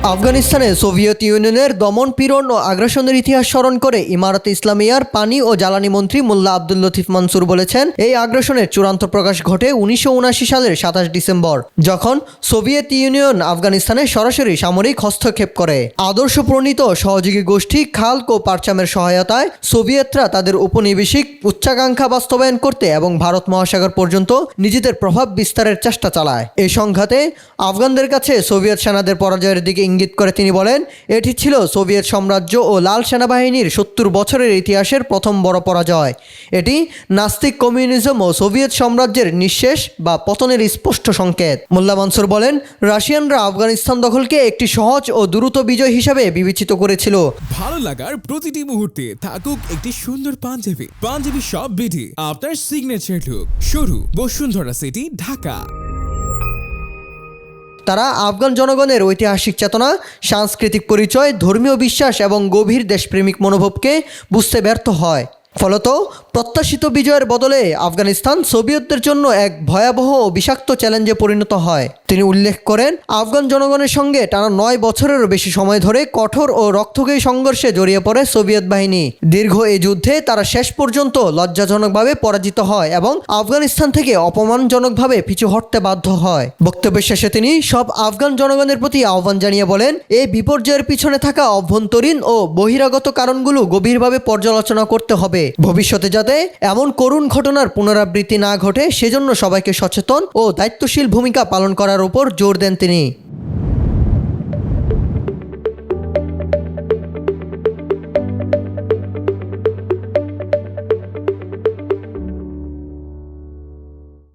আফগানিস্তানে সোভিয়েত ইউনিয়নের দমন পীড়ন ও আগ্রাসনের ইতিহাস স্মরণ করে ইমারতে ইসলামিয়ার পানি ও জ্বালানি মন্ত্রী মোল্লা আব্দুল লতিফ মনসুর বলেছেন, এই আগ্রাসনের চূড়ান্ত প্রকাশ ঘটে 1979 সালের 27 ডিসেম্বর, যখন সোভিয়েত ইউনিয়ন আফগানিস্তানে সরাসরি সামরিক হস্তক্ষেপ করে। আদর্শ প্রণীত সহযোগী গোষ্ঠী খালক ও পারচামের সহায়তায় সোভিয়েতরা তাদের উপনিবেশিক উচ্চাকাঙ্ক্ষা বাস্তবায়ন করতে এবং ভারত মহাসাগর পর্যন্ত নিজেদের প্রভাব বিস্তারের চেষ্টা চালায়। এই সংঘাতে আফগানদের কাছে সোভিয়েত সেনাদের পরাজয়ের দিকে ইঙ্গিত করে তিনি বলেন, এটি ছিল সোভিয়েত সাম্রাজ্য ও লাল সেনাবাহিনীর 70 বছরের ইতিহাসের প্রথম বড় পরাজয়। এটি নাস্তিক কমিউনিজম ও সোভিয়েত সাম্রাজ্যের নিঃশেষ বা পতনের স্পষ্ট সংকেত। মোল্লা মনসুর বলেন, রাশিয়ানরা আফগানিস্তান দখলকে একটি সহজ ও দ্রুত বিজয় হিসাবে বিবেচিত করেছিল। ভালো লাগার প্রতিটি মুহূর্তে থাকুক একটি সুন্দর পাঞ্জাবি সব বিধি আপনার সিগনেচার লুক। শুরু বসুন্ধরা সিটি, ঢাকা। তারা আফগান জনগণের ঐতিহাসিক চেতনা, সাংস্কৃতিক পরিচয়, ধর্মীয় বিশ্বাস এবং গভীর দেশপ্রেমিক মনোভাবকে বুঝতে ব্যর্থ হয়। ফলত প্রত্যাশিত বিজয়ের বদলে আফগানিস্তান সোভিয়েতদের জন্য এক ভয়াবহ ও বিষাক্ত চ্যালেঞ্জে পরিণত হয়। তিনি উল্লেখ করেন, আফগান জনগণের সঙ্গে টানা 9 বছরেরও বেশি সময় ধরে কঠোর ও রক্তক্ষয়ী সংঘর্ষে জড়িয়ে পড়ে সোভিয়েত বাহিনী। দীর্ঘ এই যুদ্ধে তারা শেষ পর্যন্ত লজ্জাজনকভাবে পরাজিত হয় এবং আফগানিস্তান থেকে অপমানজনকভাবে পিছু হটতে বাধ্য হয়। বক্তব্যের শেষে তিনি সব আফগান জনগণের প্রতি আহ্বান জানিয়ে বলেন, এই বিপর্যয়ের পিছনে থাকা অভ্যন্তরীণ ও বহিরাগত কারণগুলো গভীরভাবে পর্যালোচনা করতে হবে। ভবিষ্যতে যাতে এমন করুণ ঘটনার পুনরাবৃত্তি না ঘটে সেজন্য সবাইকে সচেতন ও দায়িত্বশীল ভূমিকা পালন করার উপর জোর দেন তিনি।